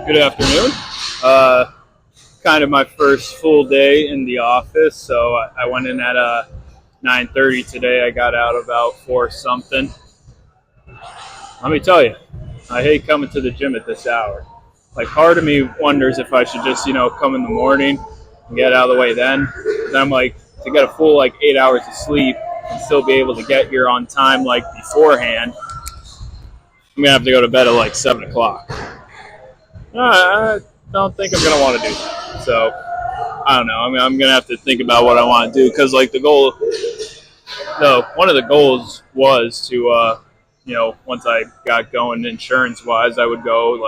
Good afternoon. Uh, Kind of my first full day in the office, so I went in at 9:30 today. I got out about 4 something. Let me tell you, I hate coming to the gym at this hour. Like, part of me wonders if I should just, come in the morning and get out of the way then. Then I'm like, to get a full, 8 hours of sleep and still be able to get here on time, beforehand, I'm going to have to go to bed at 7 o'clock. I don't think I'm going to want to do that. So, I don't know. I mean, I'm going to have to think about what I want to do because, one of the goals was to, once I got going insurance wise, I would go,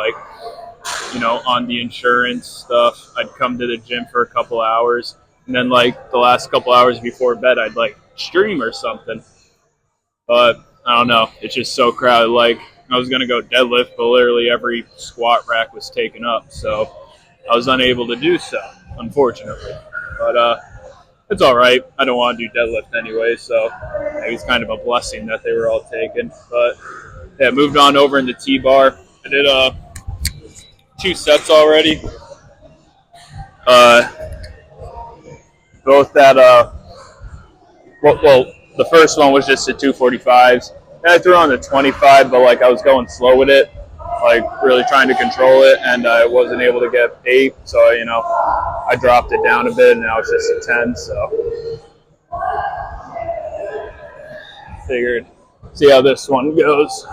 on the insurance stuff. I'd come to the gym for a couple hours. And then, the last couple hours before bed, I'd, stream or something. But I don't know. It's just so crowded. I was going to go deadlift, but literally every squat rack was taken up. So I was unable to do so, unfortunately. But it's all right. I don't want to do deadlift anyway, so it was kind of a blessing that they were all taken. But yeah, moved on over in the T-bar. I did 2 sets already. Both that the first one was just at 245s. And I threw on the 25, but I was going slow with it, really trying to control it, and I wasn't able to get 8. So I dropped it down a bit, and now it's just a 10. So figured see how this one goes.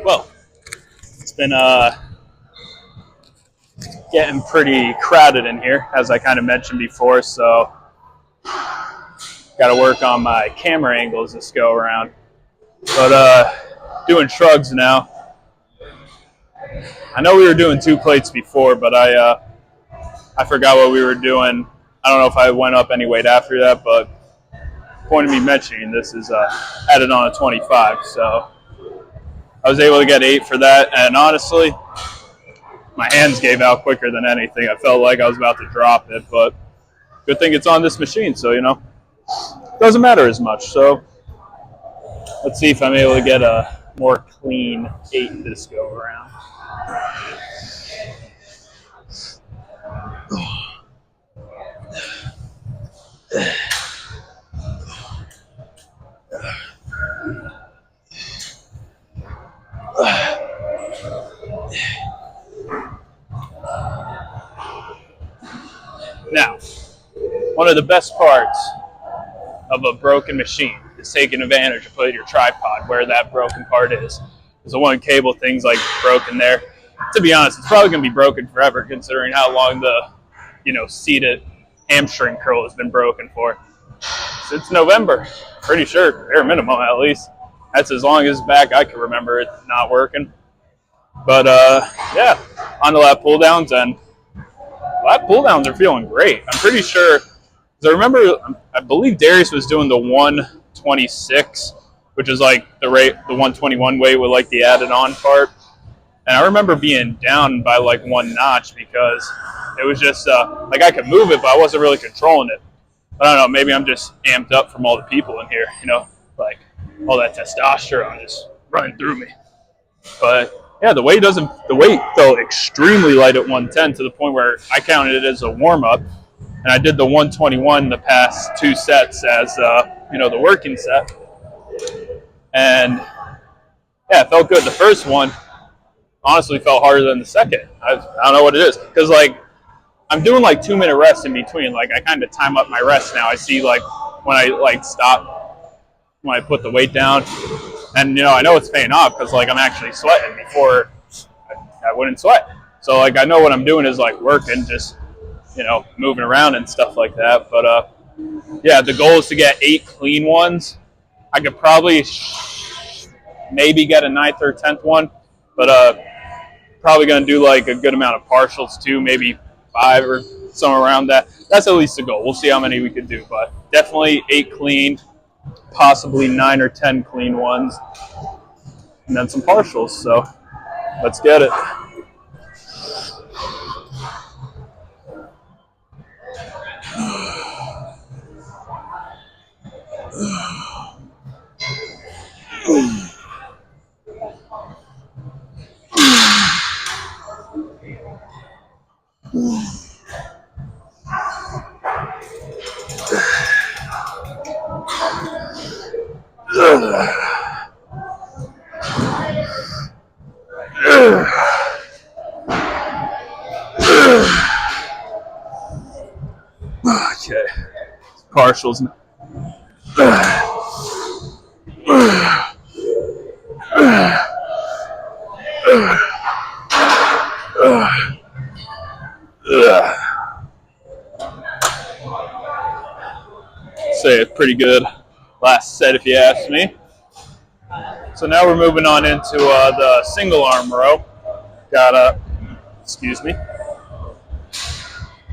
Well, it's been getting pretty crowded in here, as I kind of mentioned before, so got to work on my camera angles this go around. But doing shrugs now. I know we were doing 2 plates before, but I forgot what we were doing. I don't know if I went up any weight after that, but point of me mentioning this is added on a 25, so I was able to get 8 for that, and honestly, my hands gave out quicker than anything. I felt like I was about to drop it, but good thing it's on this machine, so, it doesn't matter as much. So let's see if I'm able to get a more clean 8 this go around. Now, one of the best parts of a broken machine is taking advantage of putting your tripod where that broken part is. Because the one cable thing's broken there. To be honest, it's probably going to be broken forever considering how long the, seated hamstring curl has been broken for. Since November, pretty sure, bare minimum at least. That's as long as back I can remember it not working. But yeah, on the lat pull downs, and lat pull downs are feeling great. I'm pretty sure, because I believe Darius was doing the 126, which is the 121 weight with the added on part. And I remember being down by 1 notch because it was just I could move it, but I wasn't really controlling it. I don't know, maybe I'm just amped up from all the people in here, all that testosterone just running through me. But yeah, the weight felt extremely light at 110 to the point where I counted it as a warm up, and I did the 121 the past 2 sets as the working set, and yeah, it felt good. The first one honestly felt harder than the second. I don't know what it is because I'm doing 2-minute rests in between. I kind of time up my rest now. I see when I stop when I put the weight down. And, I know it's paying off because, I'm actually sweating before I wouldn't sweat. So, I know what I'm doing is, working, just, moving around and stuff like that. But, yeah, the goal is to get 8 clean ones. I could probably maybe get a 9th or 10th one. But, probably going to do, a good amount of partials, too. Maybe 5 or somewhere around that. That's at least the goal. We'll see how many we could do, but definitely 8 cleaned, possibly 9 or 10 clean ones, and then some partials. So let's get it. Okay, partials. Say it's pretty good last set if you ask me. So now we're moving on into the single arm row. Excuse me.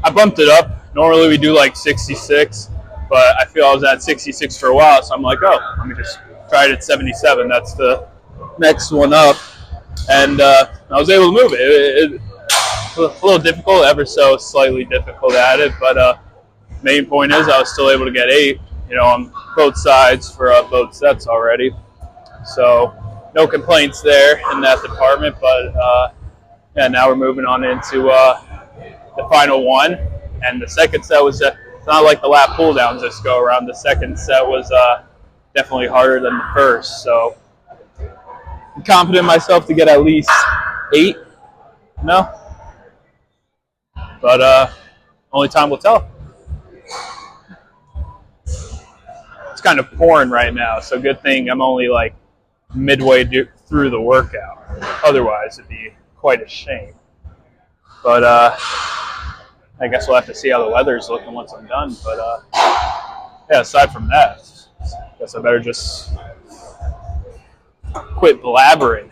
I bumped it up. Normally we do like 66, but I feel I was at 66 for a while, so I'm like, oh, let me just try it at 77. That's the next one up. And I was able to move it. It a little difficult, ever so slightly difficult at it, but main point is I was still able to get 8, on both sides for both sets already. So no complaints there in that department, but yeah, now we're moving on into the final one. And the second set was it's not like the lap pull downs this go around. The second set was definitely harder than the first. So I'm confident in myself to get at least 8. But only time will tell. It's kind of pouring right now, so good thing I'm only like midway through the workout. Otherwise, it'd be quite a shame. But I guess we'll have to see how the weather's looking once I'm done. But yeah, aside from that, I guess I better just quit blabbering.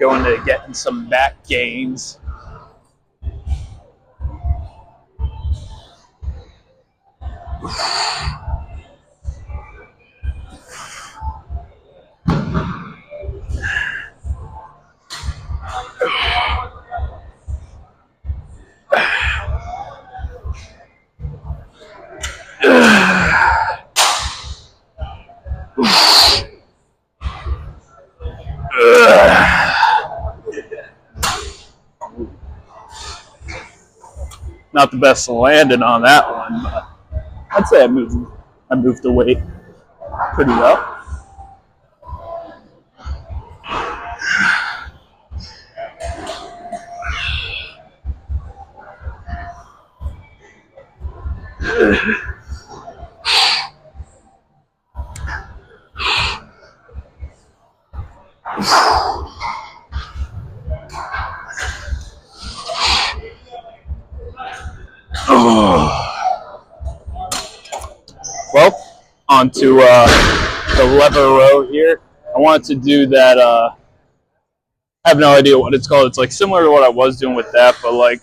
Going to getting some back gains. Not the best landing on that one, but I'd say I moved the weight pretty well. Well, onto the lever row here. I wanted to do that. I have no idea what it's called. It's like similar to what I was doing with that, but like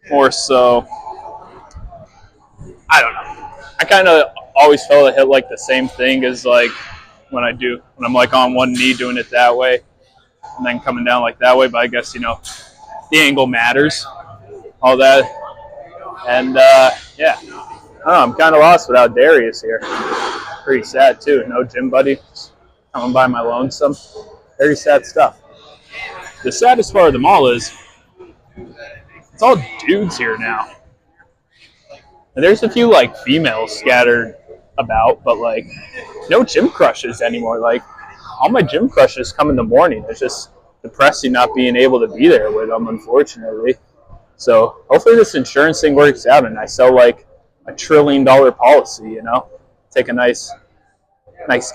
more so. I don't know. I kind of always felt it hit like the same thing as like when I'm like on one knee doing it that way, and then coming down like that way. But I guess the angle matters, all that, and yeah. I don't know, I'm kind of lost without Darius here. Pretty sad, too. No gym buddy. Just coming by my lonesome. Very sad stuff. The saddest part of them all is it's all dudes here now. And there's a few, like, females scattered about, but, like, no gym crushes anymore. Like, all my gym crushes come in the morning. It's just depressing not being able to be there with them, unfortunately. So hopefully this insurance thing works out and I sell, like, $1 trillion policy, take a nice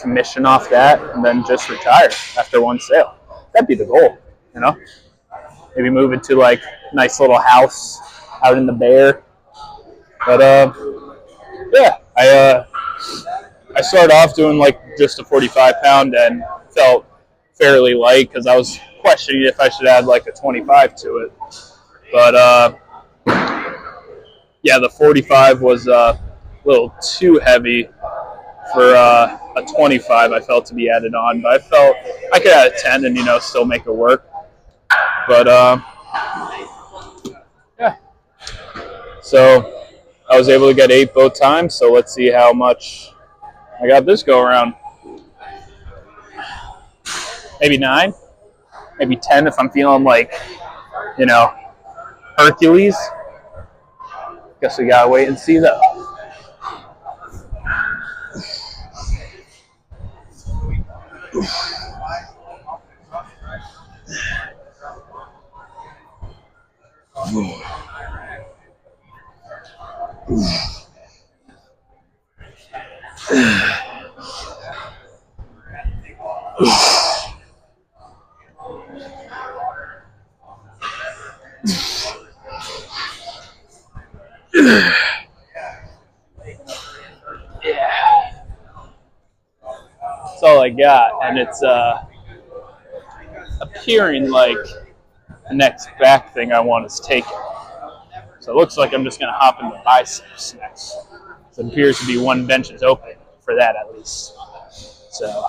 commission off that and then just retire after one sale. That'd be the goal, maybe move into like a nice little house out in the Bear. But yeah, I started off doing like just a 45-pound and felt fairly light because I was questioning if I should add like a 25 to it. But Yeah, the 45 was a little too heavy for a 25. I felt to be added on, but I felt I could add a 10 and still make it work. But yeah, so I was able to get 8 both times. So let's see how much I got this go around. Maybe 9, maybe 10 if I'm feeling like Hercules. Guess we gotta wait and see though. Yeah, that's all I got, and it's appearing like the next back thing I want is taken. So it looks like I'm just gonna hop into biceps next. So it appears to be one bench is open for that at least. So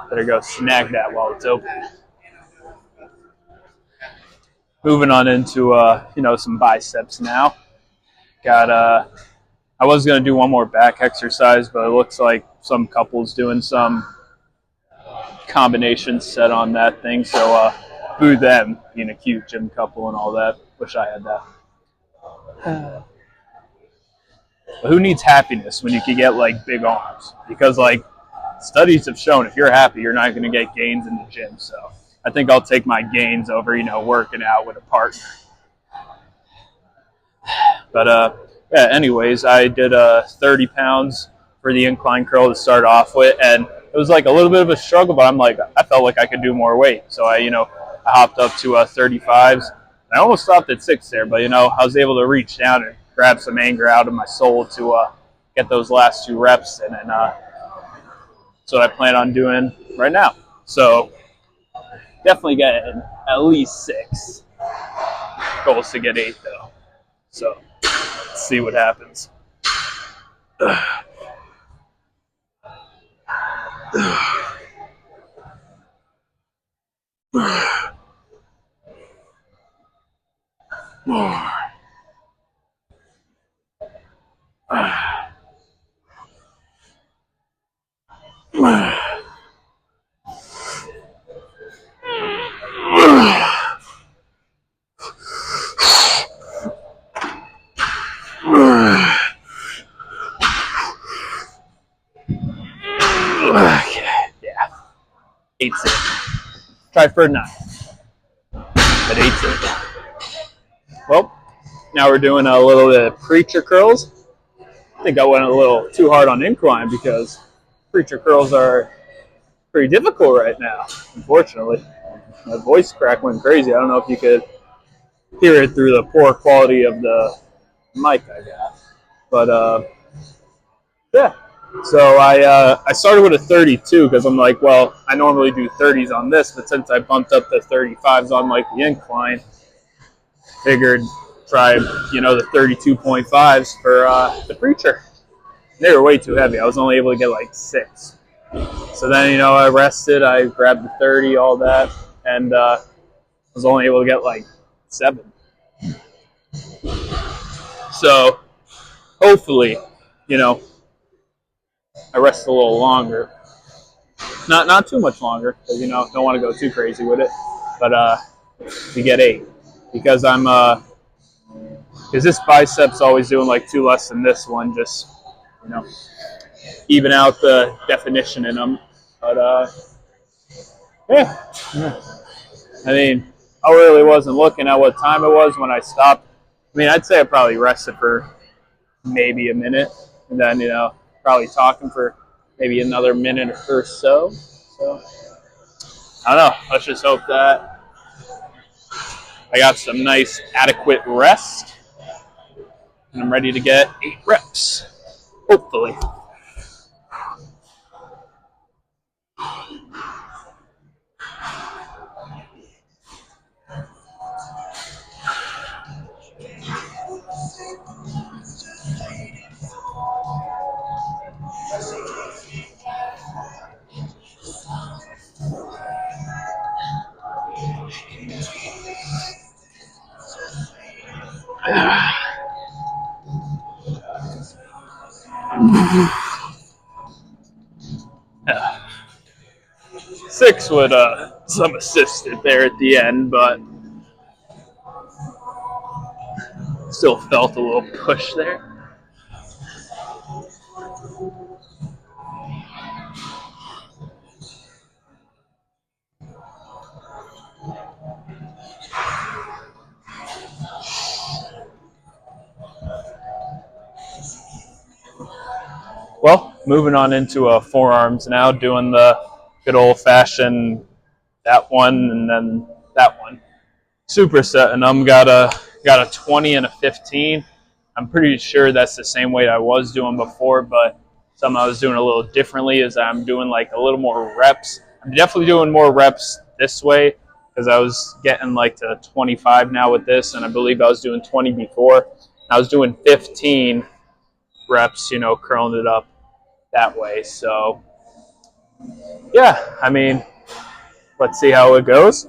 better go snag that while it's open. Moving on into some biceps now. Got I was gonna do one more back exercise, but it looks like some couples doing some combination set on that thing. So boo them, being a cute gym couple and all that. Wish I had that. But who needs happiness when you can get like big arms? Because like studies have shown, if you're happy, you're not going to get gains in the gym. So I think I'll take my gains over working out with a partner. But yeah. Anyways, I did 30 pounds for the incline curl to start off with, and it was like a little bit of a struggle. But I felt like I could do more weight, so I hopped up to 35s. I almost stopped at 6 there, but I was able to reach down and grab some anger out of my soul to get those last 2 reps, and then that's what I plan on doing right now. So definitely getting at least 6. Goal is to get 8 though. So let's see what happens. Yeah. 8's it. Try for a 9. But 8's it. Well, now we're doing a little bit of preacher curls. I think I went a little too hard on incline because preacher curls are pretty difficult right now, unfortunately. My voice crack went crazy. I don't know if you could hear it through the poor quality of the mic I got. But yeah. So I started with a 32 because I'm like, well, I normally do 30s on this, but since I bumped up the 35s on like the incline, figured try the 32.5s for the preacher. They were way too heavy. I was only able to get like 6. So then I rested. I grabbed the 30, all that, and was only able to get like 7. So hopefully, I rest a little longer. Not too much longer, because don't want to go too crazy with it. But to get 8, because because this bicep's always doing like 2 less than this one, just even out the definition in them. But yeah. I mean, I really wasn't looking at what time it was when I stopped. I mean, I'd say I probably rested for maybe a minute, and then probably talking for maybe another minute or so. So I don't know. Let's just hope that I got some nice adequate rest, and I'm ready to get 8 reps. Hopefully. Yeah. 6 with some assisted there at the end, but still felt a little push there. Well, moving on into forearms now, doing the good old-fashioned that one and then that one. Supersetting them, got a 20 and a 15. I'm pretty sure that's the same weight I was doing before, but something I was doing a little differently is I'm doing like a little more reps. I'm definitely doing more reps this way because I was getting like to 25 now with this, and I believe I was doing 20 before. I was doing 15 reps, curling it up that way. So, yeah, I mean, let's see how it goes.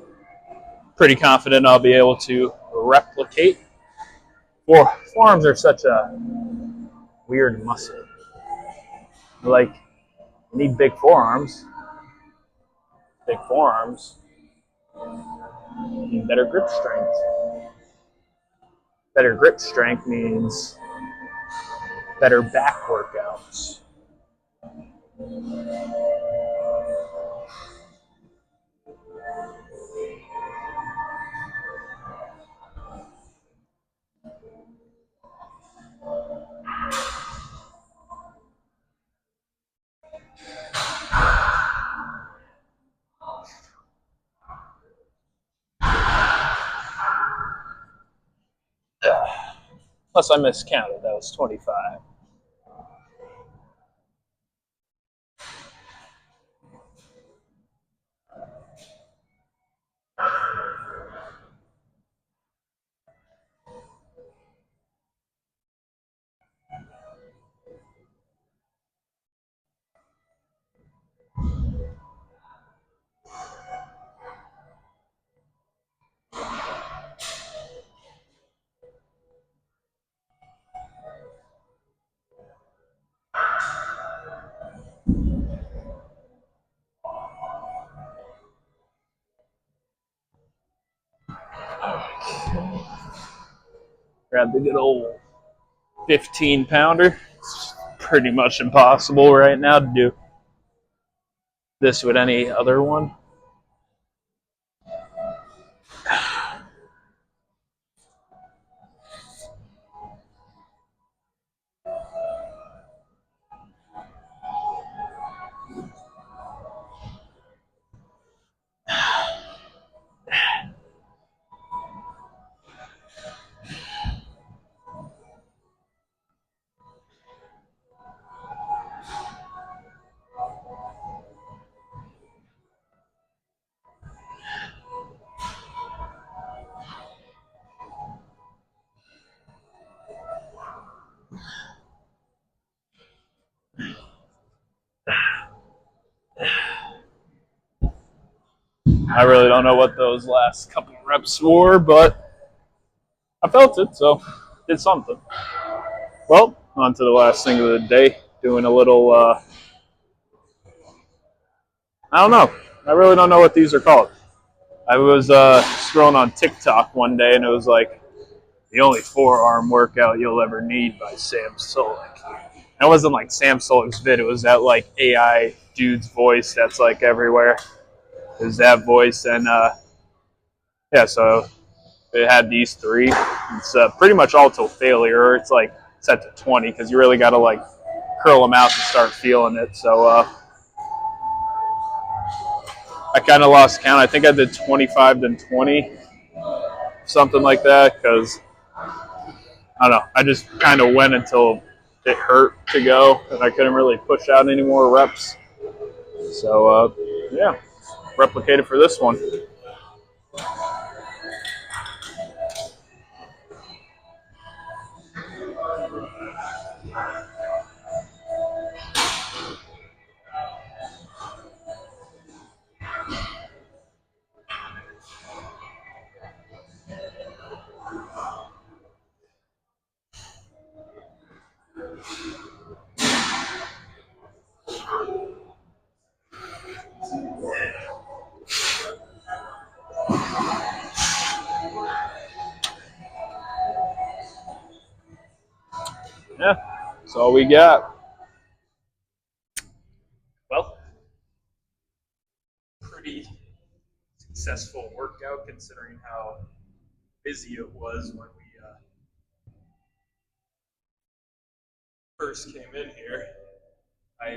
Pretty confident I'll be able to replicate. Forearms are such a weird muscle. Like, you need big forearms. Big forearms. You need better grip strength. Better grip strength means better back workouts. Plus, I miscounted. That was 25. Grab the good old 15-pounder. It's pretty much impossible right now to do this with any other one. I really don't know what those last couple of reps were, but I felt it, so did something. Well, on to the last thing of the day. Doing a little, I don't know. I really don't know what these are called. I was scrolling on TikTok one day, and it was like, the only forearm workout you'll ever need by Sam Sulek. And it wasn't like Sam Sulek's vid. It was that like AI dude's voice that's like everywhere. It was that voice, and yeah, so it had these three. It's pretty much all till failure. It's like set to 20 because you really got to like curl them out to start feeling it. So I kind of lost count. I think I did 25 then 20, something like that, because I don't know. I just kind of went until it hurt to go, and I couldn't really push out any more reps. So yeah, replicated for this one. That's all we got. Well, pretty successful workout considering how busy it was when we first came in here. I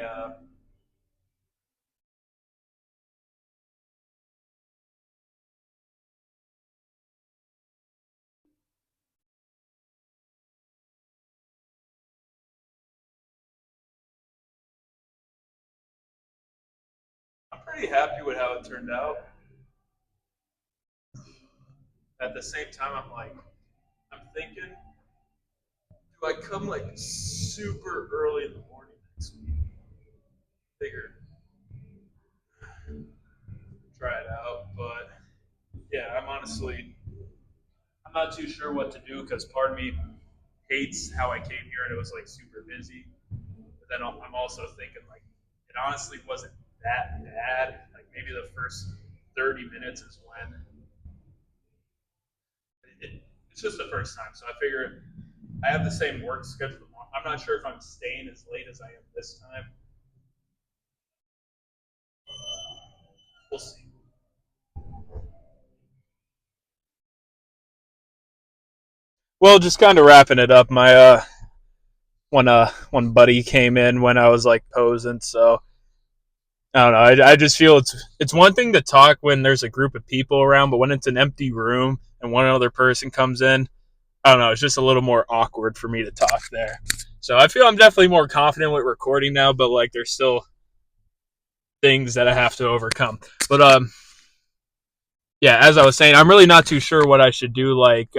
I'm pretty happy with how it turned out. At the same time, I'm thinking, do I come like super early in the morning next week? Figure try it out, but yeah, I'm not too sure what to do because part of me hates how I came here and it was like super busy. But then I'm also thinking like it honestly wasn't that bad. Like maybe the first 30 minutes is when it's just the first time. So I figure I have the same work schedule. I'm not sure if I'm staying as late as I am this time. We'll see. Well, just kind of wrapping it up. My one buddy came in when I was like posing, so I don't know. I just feel it's one thing to talk when there's a group of people around, but when it's an empty room and one other person comes in, I don't know. It's just a little more awkward for me to talk there. So I feel I'm definitely more confident with recording now, but like there's still things that I have to overcome. But yeah, as I was saying, I'm really not too sure what I should do like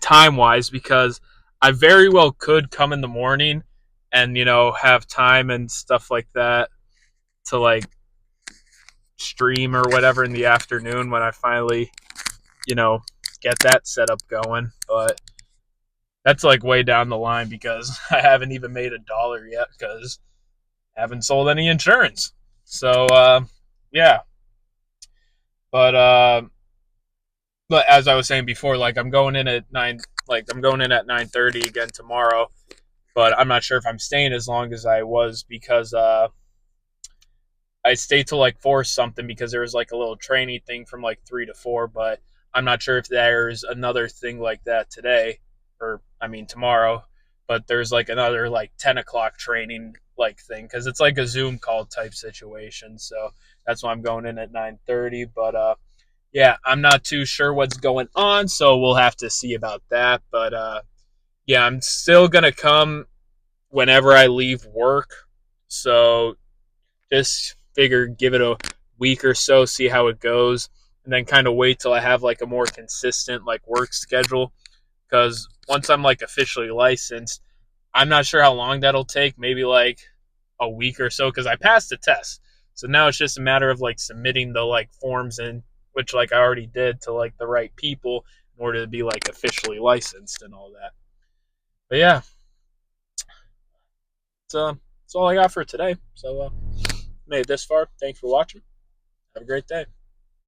time wise because I very well could come in the morning and have time and stuff like that to like stream or whatever in the afternoon when I finally you know get that setup going. But that's like way down the line because I haven't even made $1 yet because I haven't sold any insurance. So yeah, but but as I was saying before, like I'm going in at 9, like I'm going in at 9:30 again tomorrow. But I'm not sure if I'm staying as long as I was because I stayed till like 4 something because there was like a little training thing from like 3 to 4. But I'm not sure if there's another thing like that today or I mean tomorrow. But there's like another like 10 o'clock training like thing because it's like a Zoom call type situation. So that's why I'm going in at 9:30. But yeah, I'm not too sure what's going on, so we'll have to see about that. But yeah, I'm still gonna come whenever I leave work. So just figure give it a week or so, see how it goes, and then kind of wait till I have like a more consistent like work schedule. Because once I'm like officially licensed, I'm not sure how long that'll take. Maybe like a week or so because I passed the test. So now it's just a matter of like submitting the like forms in which like I already did to like the right people in order to be like officially licensed and all that. But yeah, that's all I got for today. So made it this far. Thanks for watching. Have a great day.